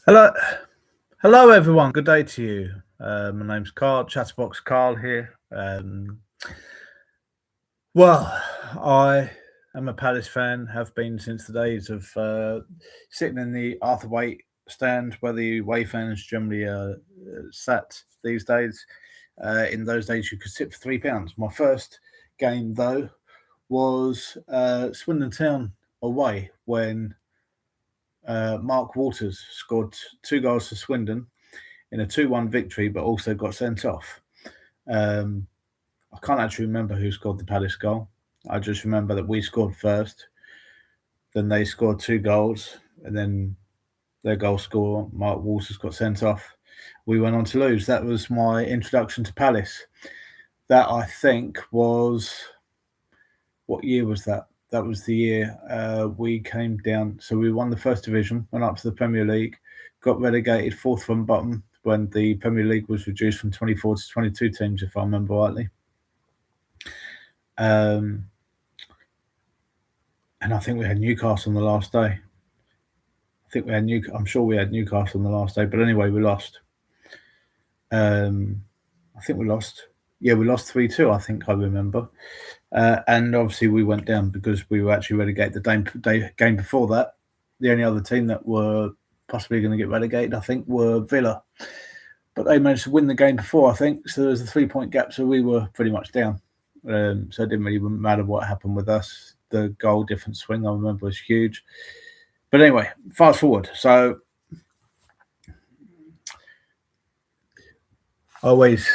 Hello, hello everyone. Good day to you. My name's Carl, Chatterbox Carl here. Well, I am a Palace fan. Have been since the days of sitting in the Arthur Waite Stand, where the away fans generally sat these days. In those days, you could sit for £3. My first game, though, was Swindon Town away when Mark Waters scored 2 goals for Swindon in a 2-1 victory, but also got sent off. Um, I can't actually remember who scored the Palace goal. I just remember that we scored first, then they scored 2 goals, and then their goal scorer, Mark Waters, got sent off. We went on to lose. That was my introduction to Palace. That, I think, was what year was that? That was the year we came down. So we won the first division, went up to the Premier League, got relegated fourth from bottom when the Premier League was reduced from 24 to 22 teams, if I remember rightly. And I think we had Newcastle on the last day. I'm sure we had Newcastle on the last day, but anyway, we lost. I think we lost. Yeah, we lost 3-2. I think I remember. And obviously we went down because we were actually relegated the game before that. The only other team that were possibly going to get relegated, I think, were Villa. But they managed to win the game before, I think. So there was a 3-point gap, so we were pretty much down. So it didn't really matter what happened with us. The goal difference swing, I remember, was huge. But anyway, fast forward. So I always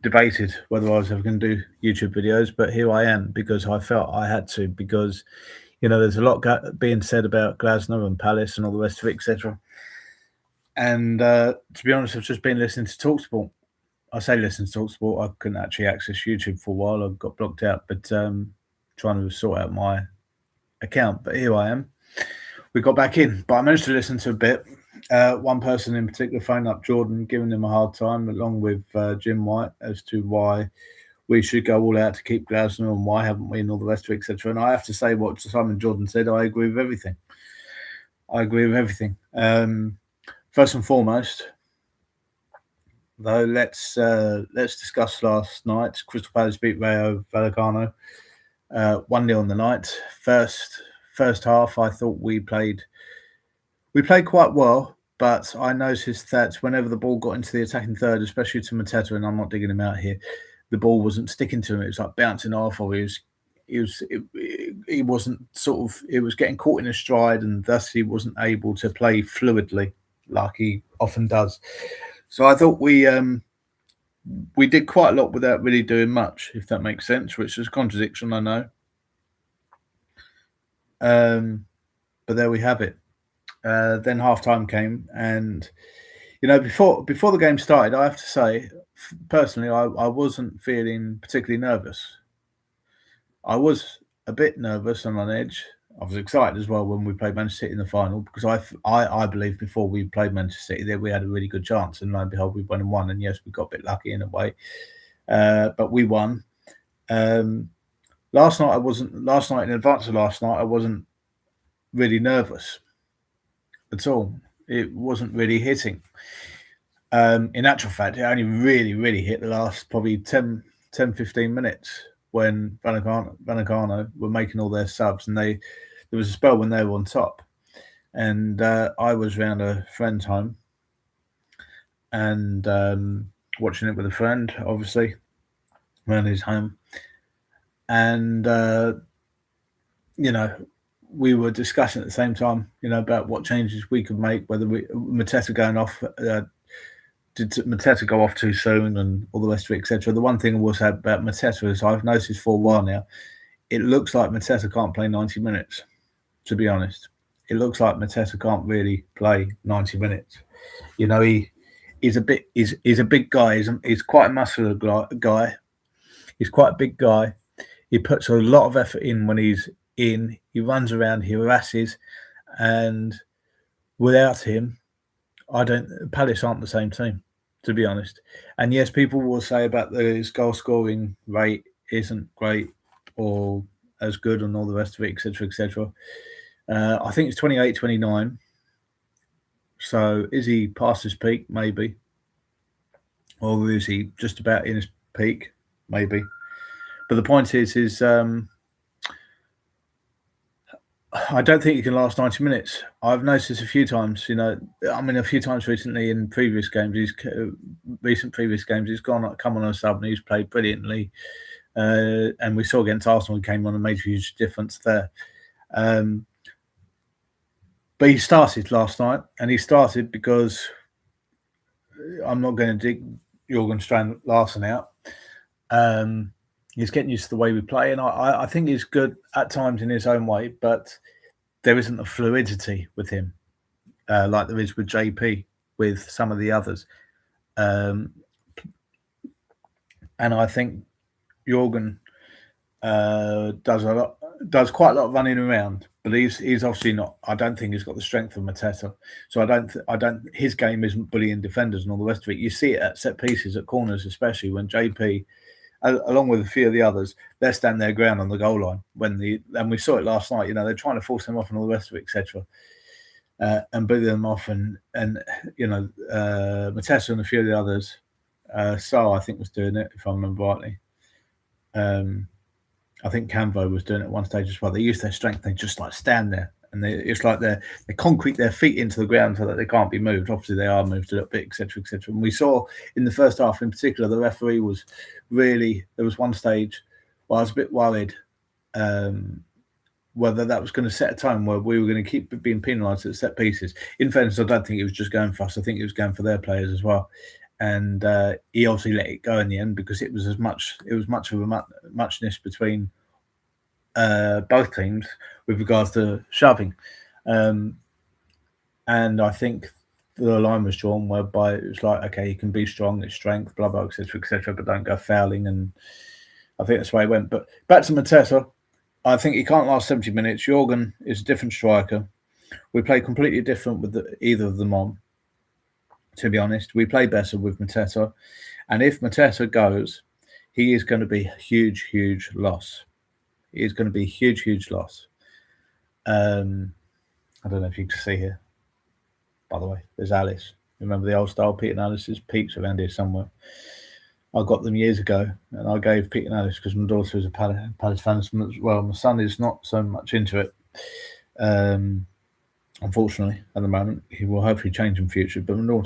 debated whether I was ever going to do YouTube videos, but here I am because I felt I had to, because there's a lot being said about Glasgow and Palace and all the rest of it, etc. And to be honest, I've just been listening to TalkSport. I say listen to TalkSport. I couldn't actually access YouTube for a while. I got blocked out, but trying to sort out my account. But here I am. We got back in, but I managed to listen to a bit. One person in particular phoned up Jordan, giving him a hard time, along with Jim White, as to why we should go all out to keep Glasgow and why haven't we, and all the rest of it, etc. And I have to say what Simon Jordan said. I agree with everything. First and foremost, though, let's discuss last night. Crystal Palace beat Rayo Vallecano 1-0 on the night. First half, I thought we played quite well, but I noticed that whenever the ball got into the attacking third, especially to Mateta, and I'm not digging him out here, the ball wasn't sticking to him. It was like bouncing off, or he wasn't sort of, it was getting caught in a stride, and thus he wasn't able to play fluidly like he often does. So I thought we did quite a lot without really doing much, if that makes sense, which is a contradiction, I know. But there we have it. Then half-time came, and before the game started, I have to say, personally, I wasn't feeling particularly nervous. I was a bit nervous and on edge. I was excited as well when we played Manchester City in the final, because I believe before we played Manchester City that we had a really good chance, and lo and behold, we went and won. And yes, we got a bit lucky in a way, but we won. Last night, in advance of last night, I wasn't really nervous at all. It wasn't really hitting. In actual fact, it only really hit the last probably 10, 15 minutes when Vallecano were making all their subs, and there was a spell when they were on top. And I was round a friend's home and watching it with a friend, obviously, around his home. And, we were discussing at the same time, about what changes we could make, whether Mateta going off, did Mateta go off too soon, and all the rest of it, etc. The one thing I will say about Mateta is I've noticed for a while now, it looks like Mateta can't play 90 minutes, to be honest. It looks like Mateta can't really play 90 minutes. He's a big guy. He's quite a muscular guy. He's quite a big guy. He puts a lot of effort in when he's in. He runs around, he harasses, and without him, Palace aren't the same team, to be honest. And yes, people will say about his goal scoring rate isn't great or as good and all the rest of it, etc., etc. I think it's 28, 29. So is he past his peak? Maybe. Or is he just about in his peak? Maybe. But the point is I don't think he can last 90 minutes. I've noticed a few times, a few times recently in previous games, recent previous games, he's come on a sub and he's played brilliantly. And we saw against Arsenal, he came on and made a huge difference there. But he started last night, and he started because I'm not going to dig Jorgen Strand Larsen out. He's getting used to the way we play, and I think he's good at times in his own way, but there isn't a fluidity with him like there is with JP, with some of the others. And I think Jorgen does quite a lot of running around, but he's obviously not. I don't think he's got the strength of Mateta. So I don't. His game isn't bullying defenders and all the rest of it. You see it at set pieces, at corners, especially when JP, along with a few of the others, they're standing their ground on the goal line. And we saw it last night. They're trying to force them off and all the rest of it, etc. And bully them off, and Mateta and a few of the others. So I think was doing it, if I remember rightly. I think Camvo was doing it at one stage as well. They use their strength. They just stand there, and it's like they concrete their feet into the ground so that they can't be moved. Obviously, they are moved a little bit, etc., etc. And we saw in the first half, in particular, the referee was really. There was one stage where I was a bit worried whether that was going to set a tone where we were going to keep being penalised at set pieces. In fairness, I don't think he was just going for us. I think he was going for their players as well. And he obviously let it go in the end because it was much of a muchness between both teams with regards to shoving. And I think the line was drawn whereby it was like, okay, you can be strong, it's strength, blah, blah, etc., but don't go fouling. And I think that's the way it went. But back to Mateta, I think he can't last 70 minutes. Jorgen is a different striker. We play completely different with either of them on. To be honest, we play better with Mateta, and if Mateta goes, he is going to be a huge, huge loss. He is going to be a huge, huge loss. I don't know if you can see here. By the way, there's Alice. Remember the old style Pete and Alice's? Pete's around here somewhere. I got them years ago, and I gave Pete and Alice because my daughter is a Palace fan as well. My son is not so much into it. Unfortunately, at the moment, he will hopefully change in future. But my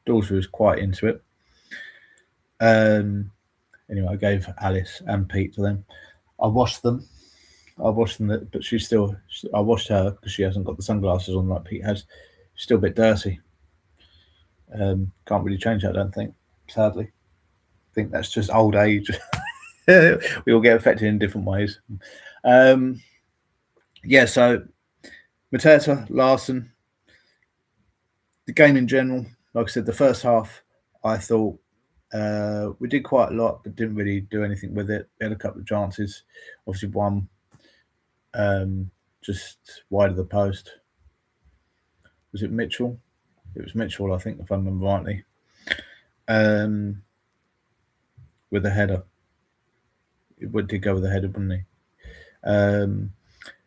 daughter is quite into it. Anyway, I gave Alice and Pete to them. I washed them, but she's still. I washed her because she hasn't got the sunglasses on like Pete has. She's still a bit dirty. Can't really change that, I don't think. Sadly, I think that's just old age. We all get affected in different ways. So Mateta, Larsen, the game in general, like I said, the first half, I thought we did quite a lot, but didn't really do anything with it. We had a couple of chances. Obviously, one just wide of the post. Was it Mitchell? It was Mitchell, I think, if I remember rightly. With a header. It did go with a header, wouldn't he?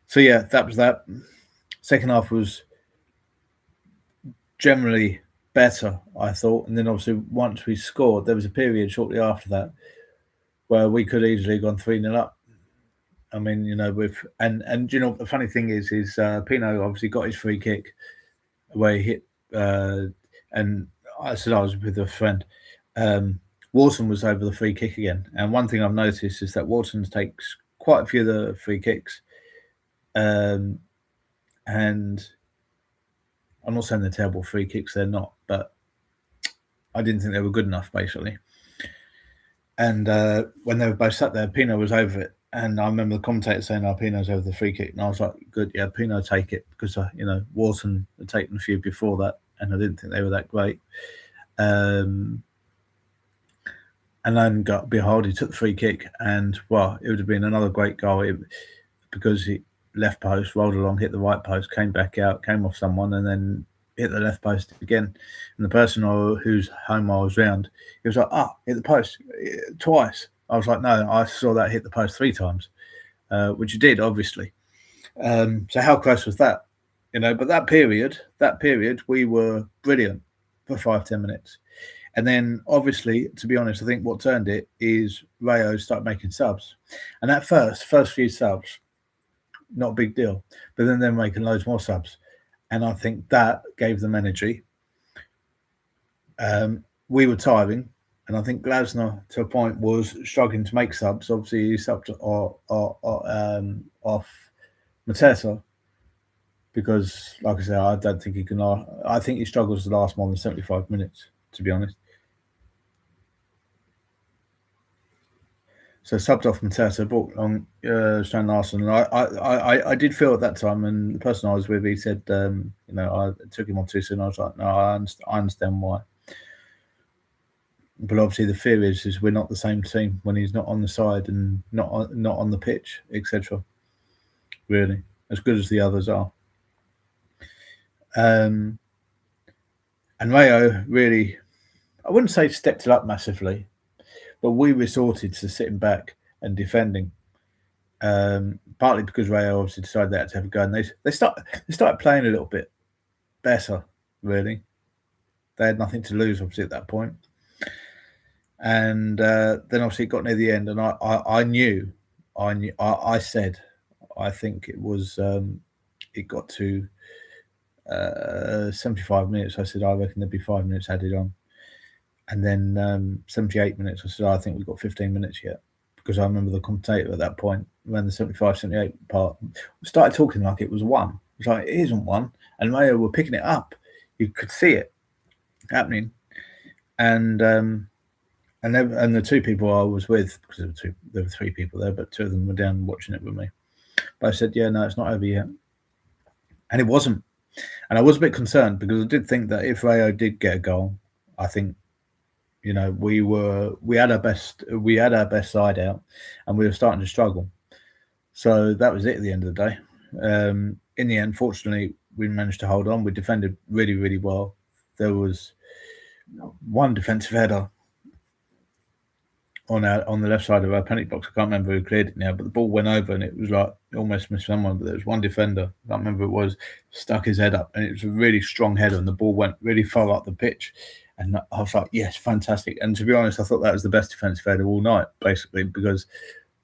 So, yeah, that was that. Second half was generally better, I thought. And then, obviously, once we scored, there was a period shortly after that where we could easily have gone 3-0 up. I mean, and the funny thing is Pino obviously got his free kick where he hit, and I said I was with a friend. Wharton was over the free kick again. And one thing I've noticed is that Wharton takes quite a few of the free kicks. And I'm not saying they're terrible free kicks, they're not, but I didn't think they were good enough, basically. And when they were both sat there, Pino was over it. And I remember the commentator saying, Pino's over the free kick. And I was like, good, yeah, Pino take it. Because, Wharton had taken a few before that, and I didn't think they were that great. And then Behold, he took the free kick. And, well, it would have been another great goal because he left post, rolled along, hit the right post, came back out, came off someone, and then hit the left post again. And the person whose home I was round, he was like, hit the post twice. I was like, no, I saw that hit the post 3 times, which it did, obviously. So how close was that? But that period, we were brilliant for 5-10 minutes. And then, obviously, to be honest, I think what turned it is Rayo started making subs. And that first few subs, not a big deal. But then they're making loads more subs. And I think that gave them energy. We were tiring. And I think Glasner, to a point, was struggling to make subs. Obviously, he subbed off Mateta. Because, like I said, I don't think he can last. I think he struggles to last more than 75 minutes, to be honest. So subbed off Mateta, brought on Strand Larson. And I did feel at that time, and the person I was with, he said, I took him on too soon. I was like, no, I understand why. But obviously, the fear is we're not the same team when he's not on the side and not on the pitch, etc. Really, as good as the others are. And Rayo really, I wouldn't say stepped it up massively, but we resorted to sitting back and defending. Partly because Rayo obviously decided they had to have a go, and they started playing a little bit better. Really, they had nothing to lose obviously at that point. And then obviously it got near the end, and I said, I think it was it got to 75 minutes. I said I reckon there'd be 5 minutes added on, and then 78 minutes. I said I think we've got 15 minutes yet, because I remember the commentator at that point, around the 75, 78 part, started talking like it was one. It was like, it isn't one, and Rayo were picking it up. You could see it happening, and the two people I was with, because there were three people there, but two of them were down watching it with me. But I said, yeah, no, it's not over yet. And it wasn't. And I was a bit concerned, because I did think that if Rayo did get a goal, I think, we had our best side out, and we were starting to struggle. So that was it at the end of the day. In the end, fortunately, we managed to hold on. We defended really, really well. There was one defensive header on the left side of our penalty box. I can't remember who cleared it now, but the ball went over, and it was like almost missed someone. But there was one defender, I can't remember who it was, stuck his head up, and it was a really strong header, and the ball went really far up the pitch. And I was like, yes, fantastic. And to be honest, I thought that was the best defensive header all night, basically, because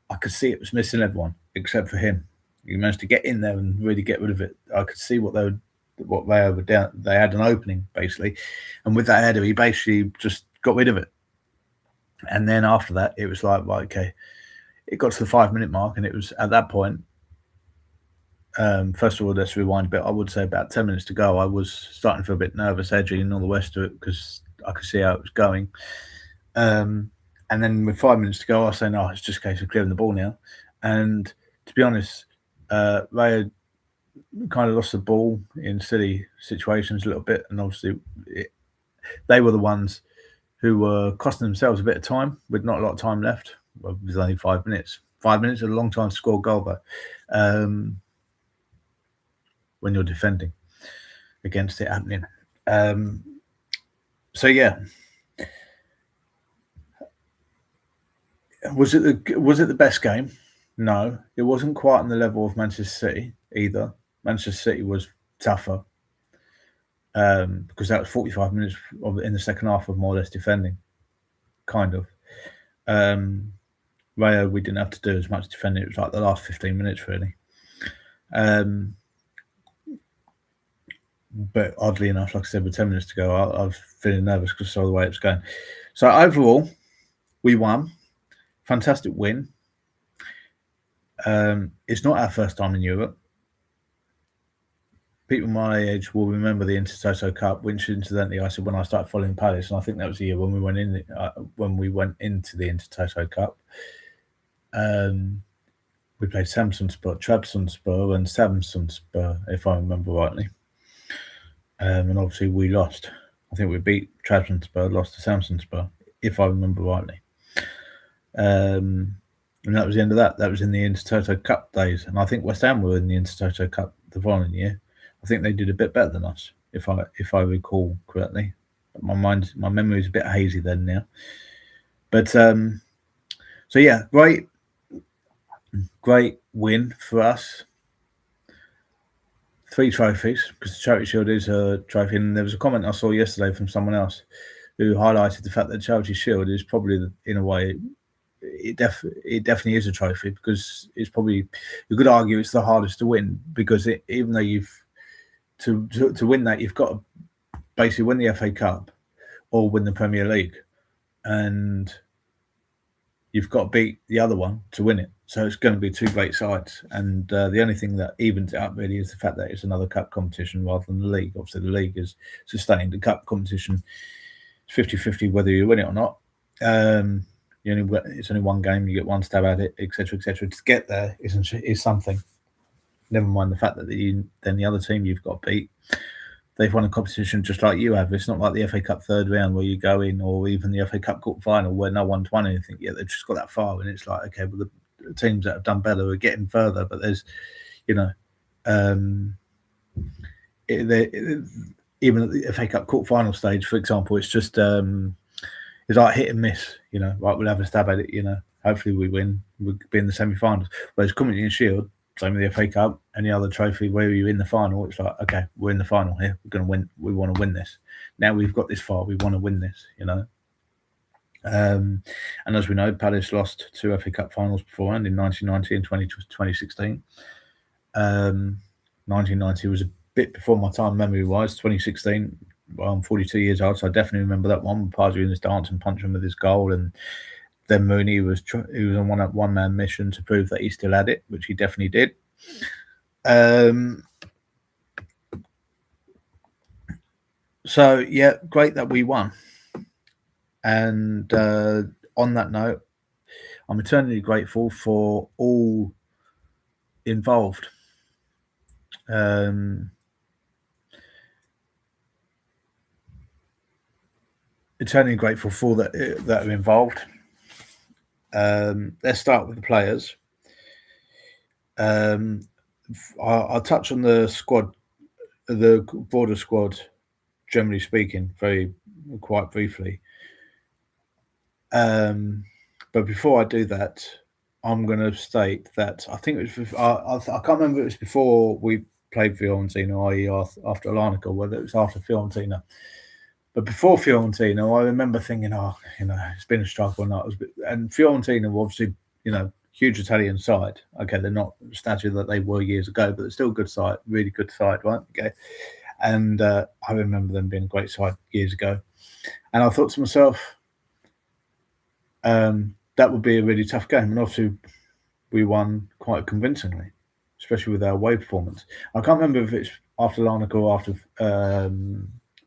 I could see it was missing everyone except for him. He managed to get in there and really get rid of it. I could see what they were down. They had an opening, basically, and with that header, he basically just got rid of it. And then after that, it was like, right, okay. It got to the 5 minute mark, and it was at that point. First of all, let's rewind a bit. I would say about 10 minutes to go, I was starting to feel a bit nervous, edgy, and all the rest of it, because I could see how it was going. And then with 5 minutes to go, I was saying, "Oh, it's just a case of clearing the ball now." And to be honest, Rayo kind of lost the ball in silly situations a little bit, and obviously they were the ones who were costing themselves a bit of time with not a lot of time left. Well, it was only 5 minutes. 5 minutes is a long time to score a goal, though, when you're defending against it happening. So, yeah. Was it the best game? No. It wasn't quite on the level of Manchester City either. Manchester City was tougher, because that was 45 minutes in the second half of more or less defending, kind of. Rayo, we didn't have to do as much defending. It was like the last 15 minutes, really. But oddly enough, like I said, with 10 minutes to go, I was feeling nervous because I saw the way it was going. So overall, we won. Fantastic win. It's not our first time in Europe. People my age will remember the Intertoto Cup, which incidentally I said when I started following Palace, and I think that was the year when we went into the Intertoto Cup. We played Trabzonspor, and Samsunspor, if I remember rightly. And obviously we lost. I think we beat Trabzonspor, lost to Samsunspor, if I remember rightly. And that was the end of that. That was in the Intertoto Cup days, and I think West Ham were in the Intertoto Cup the following year. I think they did a bit better than us, if I recall correctly. But my memory is a bit hazy then now. But so yeah, great win for us. 3 trophies, because the Charity Shield is a trophy. And there was a comment I saw yesterday from someone else who highlighted the fact that Charity Shield is probably, in a way, it definitely is a trophy, because it's probably, you could argue it's the hardest to win, because even though you've to win that, you've got to basically win the FA Cup or win the Premier League, and you've got to beat the other one to win it. So it's going to be 2 great sides, and the only thing that evens it up really is the fact that it's another cup competition rather than the league. Obviously, the league is sustained. The cup competition is 50-50 whether you win it or not. It's only one game, you get one stab at it, etc., etc. To get there is something. Never mind the fact that then the other team you've got to beat, they've won a competition just like you have. It's not like the FA Cup third round where you go in, or even the FA Cup quarter final where no one's won anything yet. They've just got that far, and it's like, okay, well, the teams that have done better are getting further, but there's, even at the FA Cup quarter final stage, for example, it's just it's like hit and miss. Right, we'll have a stab at it. Hopefully we win. We'll be in the semi-finals. Whereas Community Shield, same with the FA Cup, any other trophy where you're in the final, it's like, okay, we're in the final here. We're going to win. We want to win this. Now we've got this far. We want to win this. And as we know, Palace lost 2 FA Cup finals beforehand in 1990 and 2016. 1990 was a bit before my time memory-wise. 2016, well, I'm 42 years old, so I definitely remember that one. Pardew in his dance and punching with his goal, and then Mooney was on one-man mission to prove that he still had it, which he definitely did. So yeah, great that we won. And on that note, I'm eternally grateful for all involved. Eternally grateful for all that are involved. Let's start with the players. I'll touch on the squad, the broader squad, generally speaking, quite briefly. But before I do that, I'm going to state that I think it was, I can't remember if it was before we played Fiorentina, i.e. after Larnaca, or whether it was after Fiorentina. But before Fiorentina, I remember thinking, it's been a struggle. And Fiorentina were obviously, huge Italian side. Okay, they're not the stature that they were years ago, but they're still a good side, really good side, right? Okay. And I remember them being a great side years ago. And I thought to myself, that would be a really tough game. And obviously, we won quite convincingly, especially with our away performance. I can't remember if it's after Larnaca or after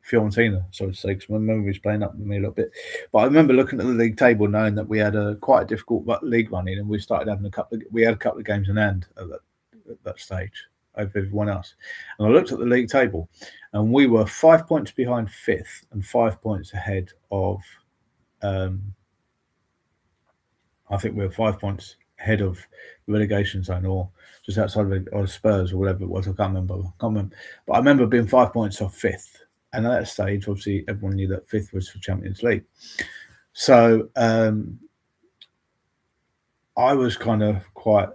Fiorentina, so to say, because my memory's playing up with me a little bit. But I remember looking at the league table, knowing that we had quite a difficult league running, and we started having a couple of games in hand at that stage over everyone else. And I looked at the league table, and we were 5 points behind 5th and 5 points ahead of. I think we were 5 points ahead of the relegation zone, or just outside of Spurs, or whatever it was. I can't remember. But I remember being 5 points off 5th. And at that stage, obviously, everyone knew that 5th was for Champions League. So I was kind of quite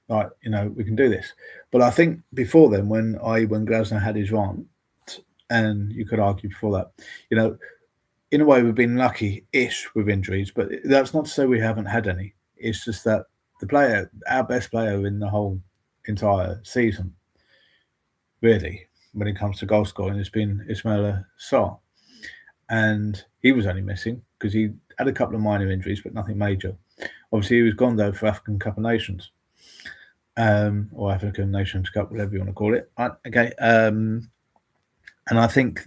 like, we can do this. But I think before then, when Glasner had his rant, and you could argue before that, in a way, we've been lucky-ish with injuries, but that's not to say we haven't had any. It's just that our best player in the whole entire season, really, when it comes to goal scoring, has been Ismaila Sarr. And he was only missing because he had a couple of minor injuries, but nothing major. Obviously, he was gone, though, for African Cup of Nations. Or African Nations Cup, whatever you want to call it. Right, okay. And I think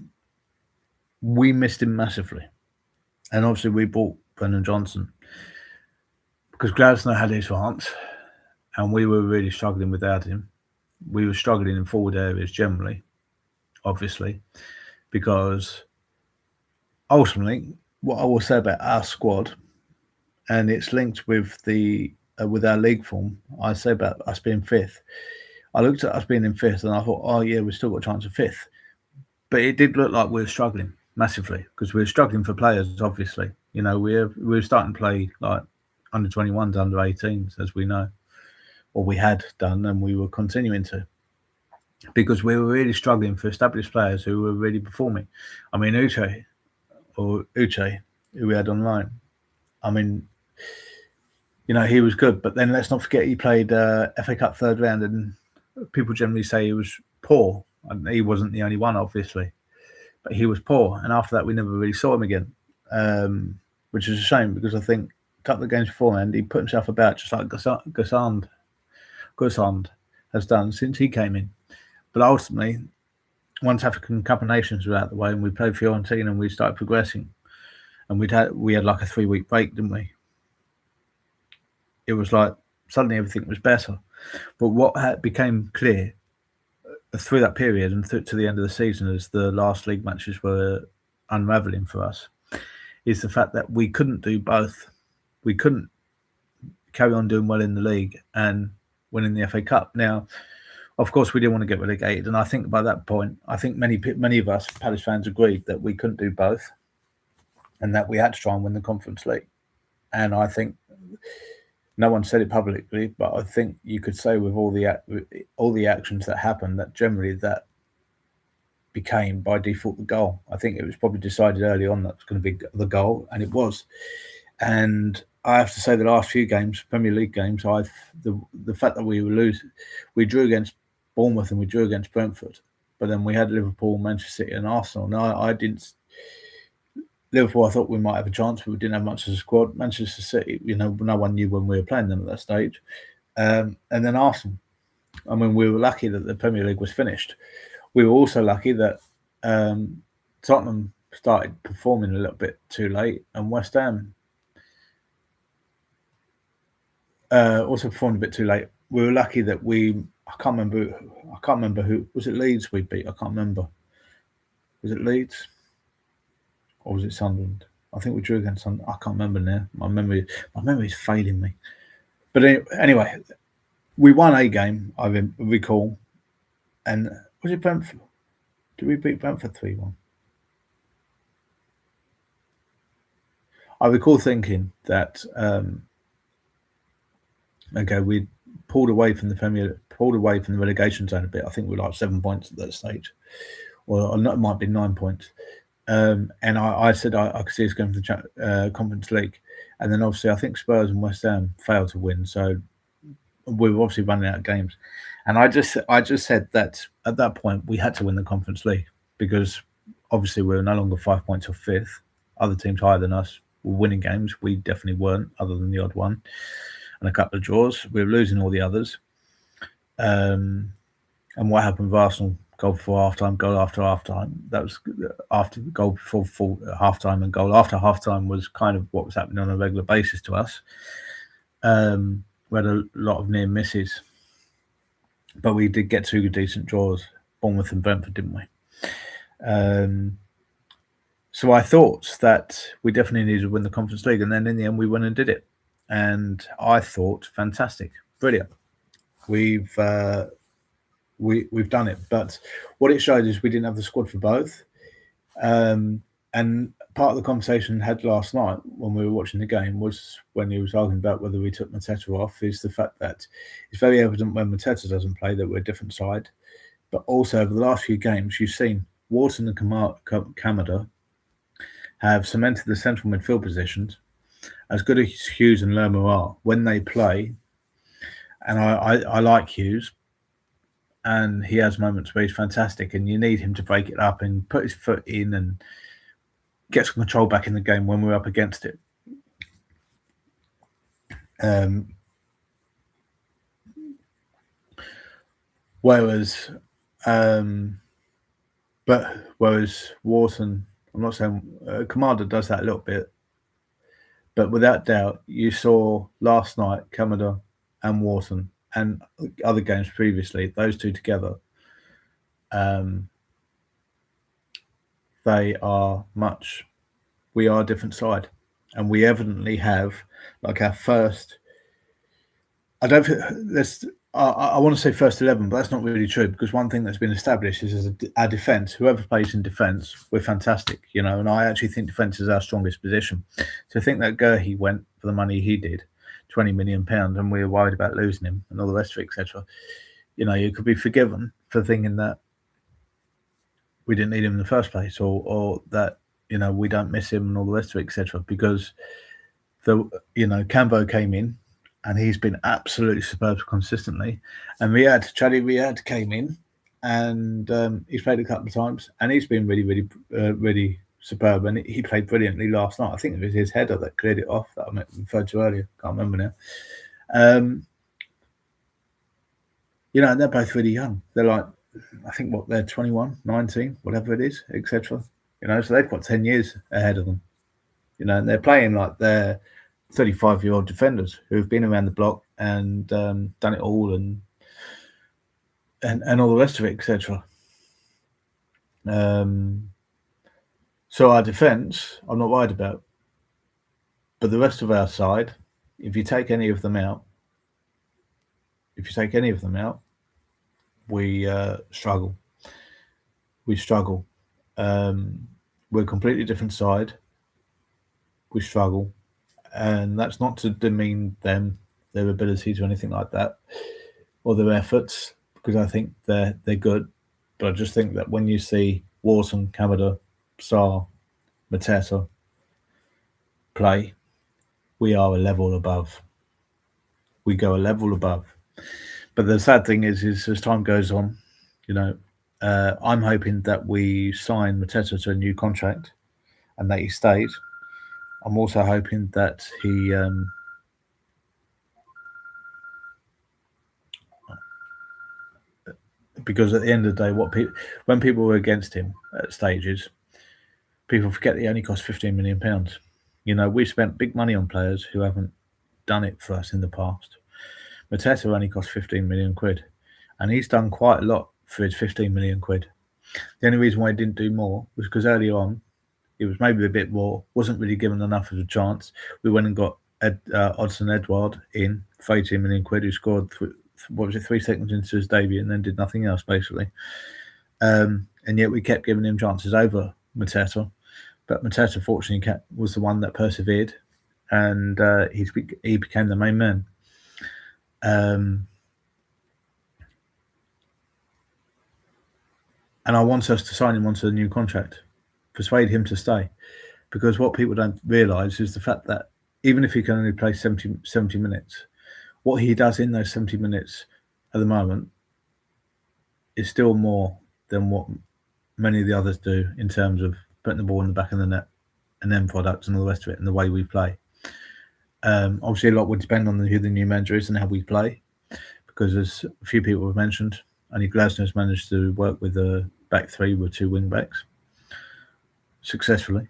we missed him massively. And obviously, we bought Brendan Johnson because Glasner had his rants, and we were really struggling without him. We were struggling in forward areas generally, obviously, because ultimately, what I will say about our squad, and it's linked with with our league form, I say about us being 5th. I looked at us being in 5th, and I thought, oh yeah, we've still got a chance of 5th. But it did look like we were struggling massively because we were struggling for players, obviously. We were starting to play like under 21s, under 18s, as we know, or we had done, and we were continuing to. because we were really struggling for established players who were really performing. I mean, Uche, who we had online. I mean, he was good, but then let's not forget he played FA Cup third round, and people generally say he was poor. And he wasn't the only one, obviously, but he was poor. And after that, we never really saw him again, which is a shame because I think a couple of games beforehand he put himself about just like Gossand has done since he came in. But ultimately, once African Cup of Nations were out the way and we played Fiorentina and we started progressing, and we had like a 3-week break, didn't we? It was like suddenly everything was better. But what became clear through that period and to the end of the season, as the last league matches were unravelling for us, is the fact that we couldn't do both. We couldn't carry on doing well in the league and winning the FA Cup. Now, of course, we didn't want to get relegated, and I think by that point, I think many of us Palace fans agreed that we couldn't do both, and that we had to try and win the Conference League. And I think no one said it publicly, but I think you could say with all the actions that happened that generally that became by default the goal. I think it was probably decided early on that was going to be the goal, and it was. And I have to say the last few games, Premier League games, the fact that we drew against Bournemouth and we drew against Brentford, but then we had Liverpool, Manchester City, and Arsenal. Now I didn't. Liverpool, I thought we might have a chance, but we didn't have much as a squad. Manchester City, no one knew when we were playing them at that stage. And then Arsenal. I mean, we were lucky that the Premier League was finished. We were also lucky that Tottenham started performing a little bit too late, and West Ham also performed a bit too late. We were lucky that I can't remember who was it. Leeds we beat. I can't remember. Was it Leeds? Or was it Sunderland? I think we drew against Sunderland. I can't remember now. My memory is failing me. But anyway, we won a game, I recall. And was it Brentford? Did we beat Brentford 3-1? I recall thinking that we pulled away from the relegation zone a bit. I think we were like 7 points at that stage. Or it might be 9 points. And I said I could see us going for the Conference League, and then obviously I think Spurs and West Ham failed to win, so we were obviously running out of games. And I just said that at that point we had to win the Conference League because obviously we were no longer 5 points off fifth. Other teams higher than us were winning games. We definitely weren't, other than the odd one and a couple of draws. We were losing all the others. And what happened with Arsenal? Goal before halftime, goal after halftime. That was after goal before halftime and goal after halftime was kind of what was happening on a regular basis to us. We had a lot of near misses, but we did get two decent draws, Bournemouth and Brentford, didn't we? So I thought that we definitely needed to win the Conference League, and then in the end we went and did it. And I thought, fantastic, brilliant. We've done it, but what it showed is we didn't have the squad for both. And part of the conversation had last night when we were watching the game was when he was arguing about whether we took Mateta off, is the fact that it's very evident when Mateta doesn't play that we're a different side. But also over the last few games, you've seen Wharton and Kamada have cemented the central midfield positions. As good as Hughes and Lerma are, when they play, and I like Hughes, and he has moments where he's fantastic, and you need him to break it up and put his foot in and get some control back in the game when we're up against it. Whereas Wharton, I'm not saying Kamada does that a little bit, but without doubt, you saw last night Kamada and Wharton and other games previously, those two together, we are a different side, and we evidently have like our first. I want to say first 11, but that's not really true because one thing that's been established is our defence. Whoever plays in defence, we're fantastic, and I actually think defence is our strongest position. So I think that Gurhey went for the money he did, £20 million, and we were worried about losing him and all the rest of it, etc. You could be forgiven. for thinking that we didn't need him in the first place, or that we don't miss him and all the rest of it, etc. Because Cambo came in, and he's been absolutely superb consistently. And Riyad came in, and he's played a couple of times, and he's been really, really, really superb. And he played brilliantly last night. I think it was his header that cleared it off that I referred to earlier. Can't remember now. And they're both really young. They're like, I think they're 21, 19, whatever it is, etc. So they've got 10 years ahead of them. And they're playing like they're 35-year-old defenders who've been around the block and done it all and all the rest of it, etc. So our defence, I'm not worried about, but the rest of our side, if you take any of them out, we struggle. We struggle. We're a completely different side. We struggle, and that's not to demean them, their abilities or anything like that, or their efforts, because I think they're good. But I just think that when you see Warson, Kamada, Sarr, Mateta play, we are a level above. We go a level above. But the sad thing is as time goes on, I'm hoping that we sign Mateta to a new contract and that he stays. I'm also hoping that he because at the end of the day, when people were against him at stages, people forget that he only cost £15 million. We spent big money on players who haven't done it for us in the past. Mateta only cost 15 million quid, and he's done quite a lot for his 15 million quid. The only reason why he didn't do more was because early on, he was maybe a bit raw, wasn't really given enough of a chance. We went and got Odsonne Edouard in for 18 million quid, who scored 3 seconds into his debut and then did nothing else, basically. And yet we kept giving him chances over Mateta. But Mateta, fortunately, was the one that persevered, and he became the main man. And I want us to sign him onto a new contract, persuade him to stay, because what people don't realise is the fact that even if he can only play 70 minutes, what he does in those 70 minutes at the moment is still more than what many of the others do in terms of putting the ball in the back of the net and end products and all the rest of it and the way we play. Obviously, a lot would depend on who the new manager is and how we play, because as a few people have mentioned, only Glasner has managed to work with a back three with 2 wing backs successfully.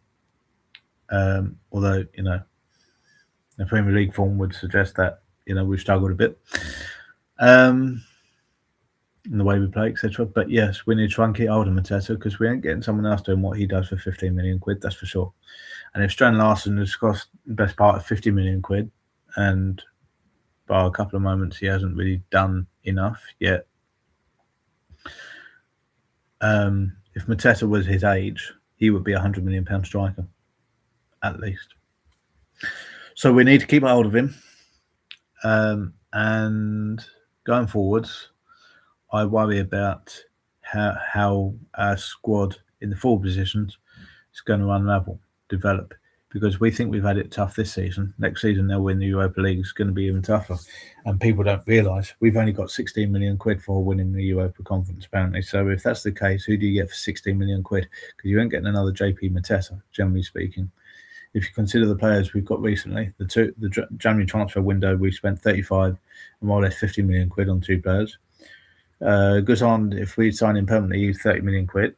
Although, the Premier League form would suggest that, we've struggled a bit in the way we play, etc. But yes, we need to try and keep hold of Mateta, because we ain't getting someone else doing what he does for 15 million quid, that's for sure. And if Strand Larsen has cost the best part of 50 million quid, and by a couple of moments he hasn't really done enough yet, if Mateta was his age, he would be a £100 million striker, at least. So we need to keep hold of him. And going forwards, I worry about how our squad in the forward positions is going to unravel, develop, because we think we've had it tough this season. Next season, they'll win the Europa League. It's going to be even tougher. And people don't realise we've only got 16 million quid for winning the Europa Conference, apparently. So if that's the case, who do you get for 16 million quid? Because you ain't getting another JP Mateta, generally speaking. If you consider the players we've got recently, the January transfer window, we spent 35 and more or less 50 million quid on 2 players. Guzan, if we sign him permanently, he's 30 million quid.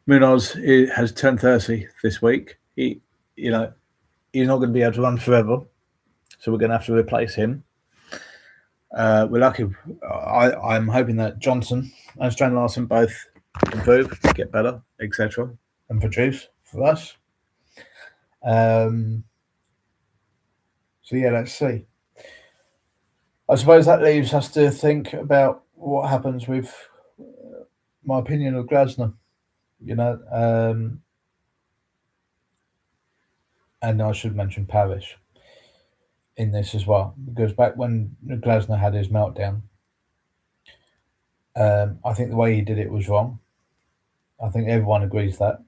Munoz has turned 30 this week. He's not going to be able to run forever, so we're going to have to replace him. We're lucky. I'm hoping that Johnson and Strand Larsen both improve, get better, etc., and produce for us. So yeah, let's see. I suppose that leaves us to think about what happens with my opinion of Glasner. And I should mention Parish. in this as well, because back when Glasner had his meltdown, I think the way he did it was wrong. I think everyone agrees that,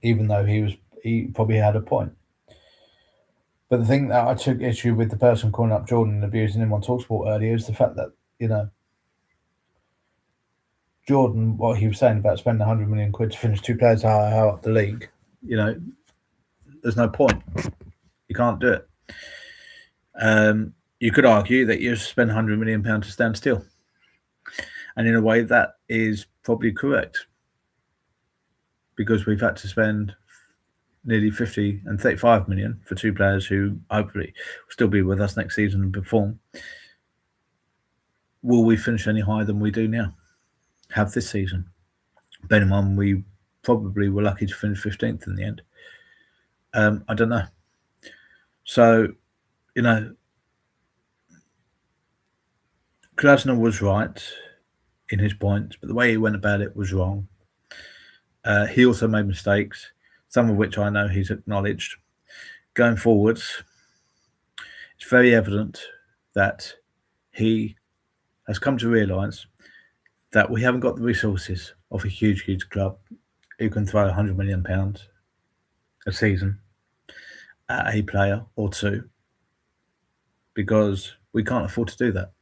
even though he probably had a point. But the thing that I took issue with the person calling up Jordan and abusing him on TalkSport earlier is the fact that, Jordan, what he was saying about spending 100 million quid to finish 2 players higher up the league, there's no point. You can't do it. You could argue that you spend 100 million pounds to stand still, and in a way that is probably correct, because we've had to spend nearly 50 and 35 million for 2 players who hopefully will still be with us next season and perform. Will we finish any higher than we do now? Have this season? Bear in mind, we probably were lucky to finish 15th in the end. I don't know. So, Glasner was right in his points, but the way he went about it was wrong. He also made mistakes, some of which I know he's acknowledged. Going forwards, it's very evident that he has come to realise that we haven't got the resources of a huge, huge club who can throw £100 million a season at a player or two, because we can't afford to do that.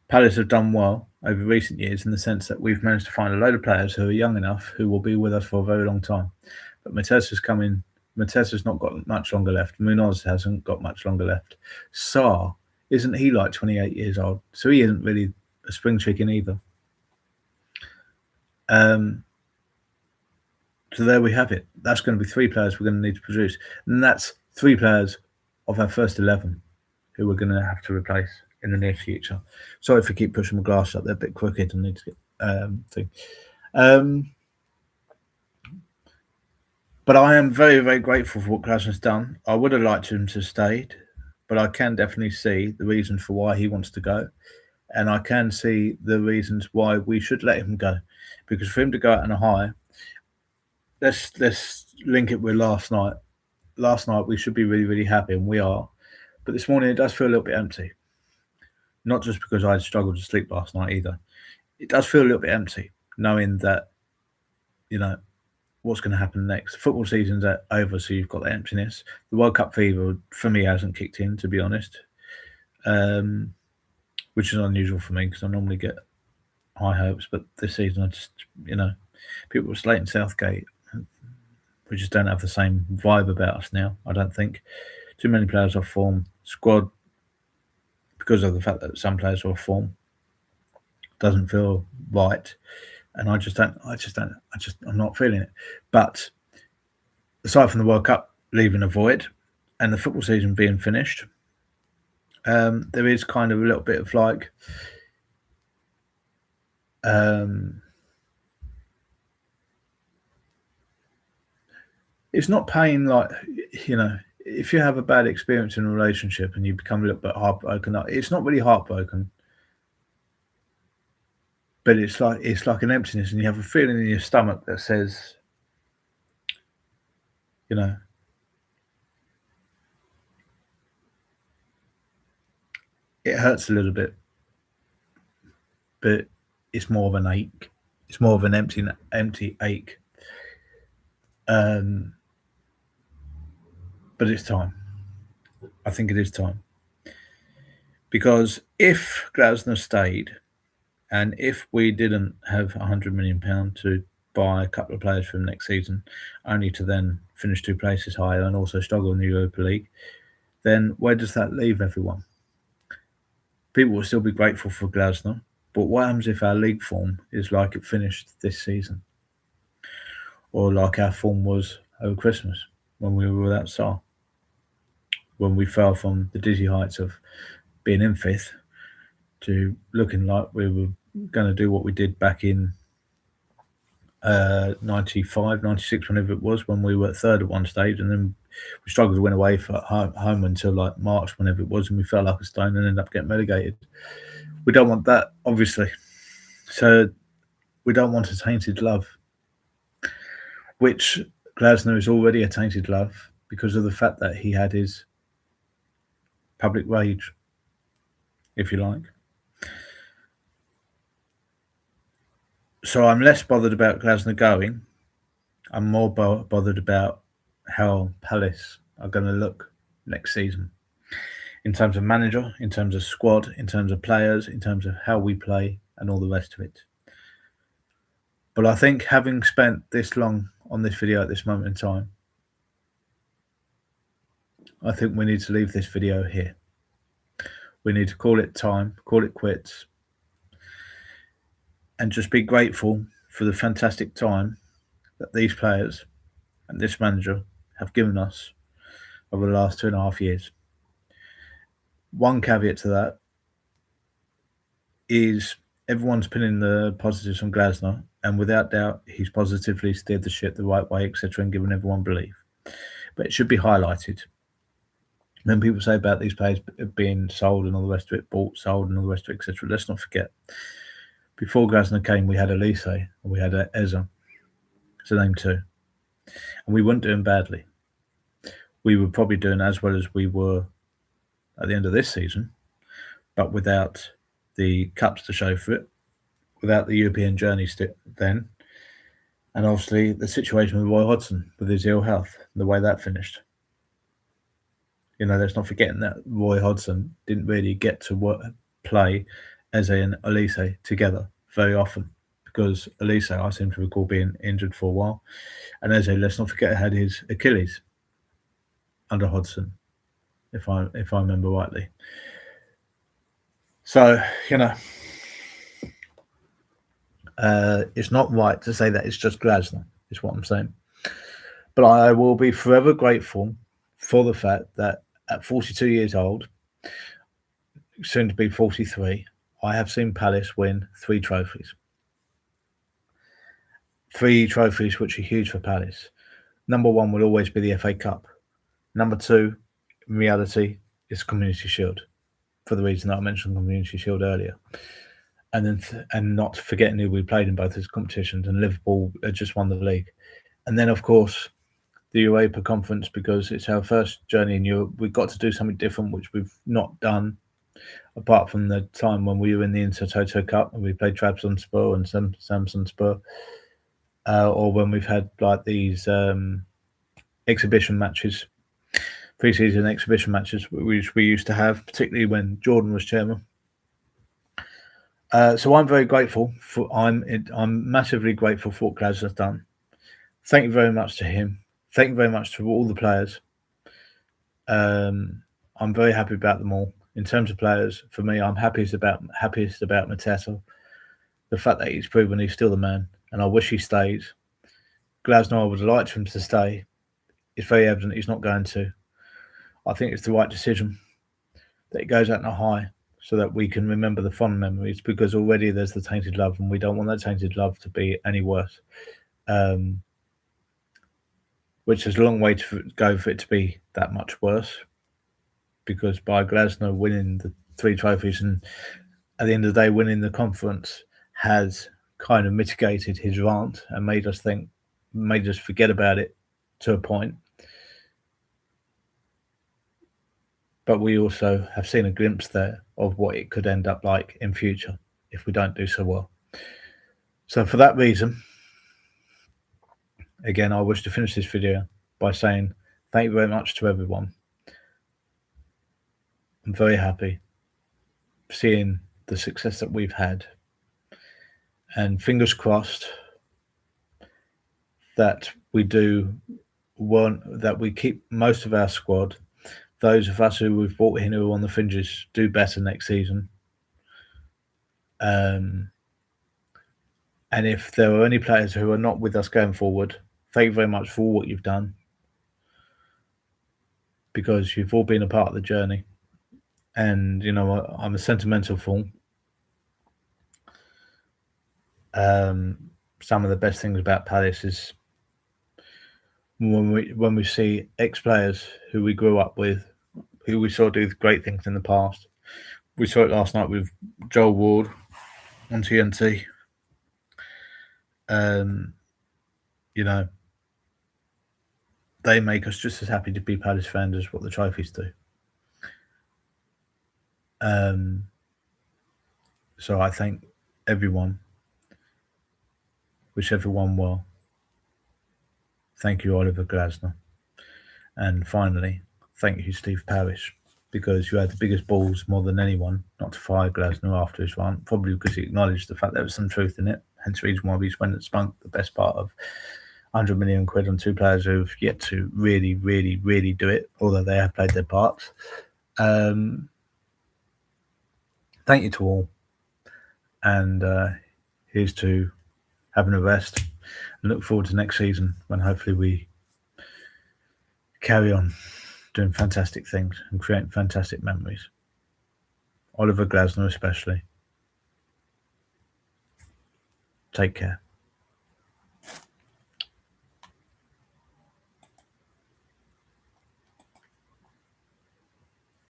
Palace have done well over recent years in the sense that we've managed to find a load of players who are young enough who will be with us for a very long time. But Matessa's come in. Matessa's not got much longer left. Munoz hasn't got much longer left. Sarr, isn't he like 28 years old? So he isn't really a spring chicken either. So there we have it. That's going to be 3 players we're going to need to produce. And that's 3 players of our first 11 who we're going to have to replace in the near future. Sorry if I keep pushing my glass up. They're a bit crooked and need to get thing. But I am very, very grateful for what Glasner's done. I would have liked him to have stayed, but I can definitely see the reasons for why he wants to go. And I can see the reasons why we should let him go. Because for him to go out on a high, let's link it with last night. Last night we should be really, really happy, and we are. But this morning it does feel a little bit empty. Not just because I struggled to sleep last night either. It does feel a little bit empty, knowing that, what's going to happen next. The football season's over, so you've got the emptiness. The World Cup fever, for me, hasn't kicked in, to be honest, which is unusual for me because I normally get high hopes. But this season, I just, people were slating Southgate. We just don't have the same vibe about us now, I don't think. Too many players off form. Squad, because of the fact that some players are off form, doesn't feel right. And I'm not feeling it. But aside from the World Cup leaving a void and the football season being finished, there is kind of a little bit of like, it's not pain like, if you have a bad experience in a relationship and you become a little bit heartbroken, it's not really heartbroken, but it's like an emptiness, and you have a feeling in your stomach that says, it hurts a little bit, but it's more of an ache. It's more of an empty ache. But it's time. I think it is time. Because if Glasner stayed, and if we didn't have £100 million to buy a couple of players from next season, only to then finish 2 places higher and also struggle in the Europa League, then where does that leave everyone? People will still be grateful for Glasner, but what happens if our league form is like it finished this season? Or like our form was over Christmas when we were without Sarr? When we fell from the dizzy heights of being in 5th to looking like we were going to do what we did back in 95, 96, whenever it was, when we were 3rd at one stage, and then we struggled to win away for home until like March, whenever it was, and we fell like a stone and ended up getting relegated. We don't want that, obviously. So we don't want a tainted love, which Glasner is already a tainted love. because of the fact that he had his public rage, if you like. So I'm less bothered about Glasner going. I'm more bothered about how Palace are going to look next season, in terms of manager, in terms of squad, in terms of players, in terms of how we play, and all the rest of it. But I think having spent this long on this video at this moment in time, I think we need to leave this video here. We need to call it time, call it quits, and just be grateful for the fantastic time that these players and this manager have given us over the last 2.5 years. One caveat to that is everyone's pinning the positives on Glasner, and without doubt, he's positively steered the ship the right way, etc., and given everyone belief. But it should be highlighted. When people say about these players being sold and all the rest of it, bought, sold, and all the rest of it, etc., let's not forget, before Glasner came, we had Elise and we had Eza. It's a name too. And we weren't doing badly. We were probably doing as well as we were at the end of this season, but without the cups to show for it, without the European journey then, and obviously the situation with Roy Hodgson with his ill health, the way that finished. Let's not forget that Roy Hodgson didn't really get to play Eze and Elise together very often, because Elise, I seem to recall, being injured for a while, and Eze, let's not forget, had his Achilles under Hodgson, if I remember rightly. So, it's not right to say that it's just Glasner, is what I'm saying. But I will be forever grateful for the fact that at 42 years old, soon to be 43, I have seen Palace win 3 trophies. 3 trophies which are huge for Palace. Number 1 will always be the FA Cup. Number 2, in reality, is Community Shield, for the reason that I mentioned Community Shield earlier. And not forgetting who we played in both those competitions, and Liverpool just won the league. And then, of course, the Europa Conference, because it's our first journey in Europe. We've got to do something different, which we've not done, apart from the time when we were in the Intertoto Cup and we played Trabzonspor and Samsunspor, or when we've had like these exhibition matches, pre-season exhibition matches, which we used to have, particularly when Jordan was chairman. So I'm very grateful for. I'm massively grateful for what Glasner's done. Thank you very much to him. Thank you very much to all the players. I'm very happy about them all. In terms of players, for me, I'm happiest about Mateta. The fact that he's proven he's still the man, and I wish he stays. Glasner, I would have liked him to stay. It's very evident he's not going to. I think it's the right decision that he goes out on a high, so that we can remember the fond memories, because already there's the tainted love, and we don't want that tainted love to be any worse. Which is a long way to go for it to be that much worse, because by Glasner winning the 3 trophies and at the end of the day winning the conference has kind of mitigated his rant and made us forget about it to a point. But we also have seen a glimpse there of what it could end up like in future if we don't do so well. So for that reason, again, I wish to finish this video by saying thank you very much to everyone. I'm very happy seeing the success that we've had, and fingers crossed that we keep most of our squad. Those of us who we've brought in who are on the fringes do better next season. And if there are any players who are not with us going forward, thank you very much for all what you've done, because you've all been a part of the journey. And, I'm a sentimental fool. Some of the best things about Palace is when we see ex-players who we grew up with, who we saw do great things in the past. We saw it last night with Joel Ward on TNT. they make us just as happy to be Palace fans as what the trophies do. So I thank everyone. Wish everyone well. Thank you, Oliver Glasner. And finally, thank you, Steve Parish, because you had the biggest balls more than anyone not to fire Glasner after his rant, probably because he acknowledged the fact there was some truth in it. Hence the reason why we went and spunk the best part of 100 million quid on two players who've yet to really, really, really do it, although they have played their parts. Thank you to all. And here's to having a rest. And look forward to next season when hopefully we carry on doing fantastic things and creating fantastic memories. Oliver Glasner especially. Take care.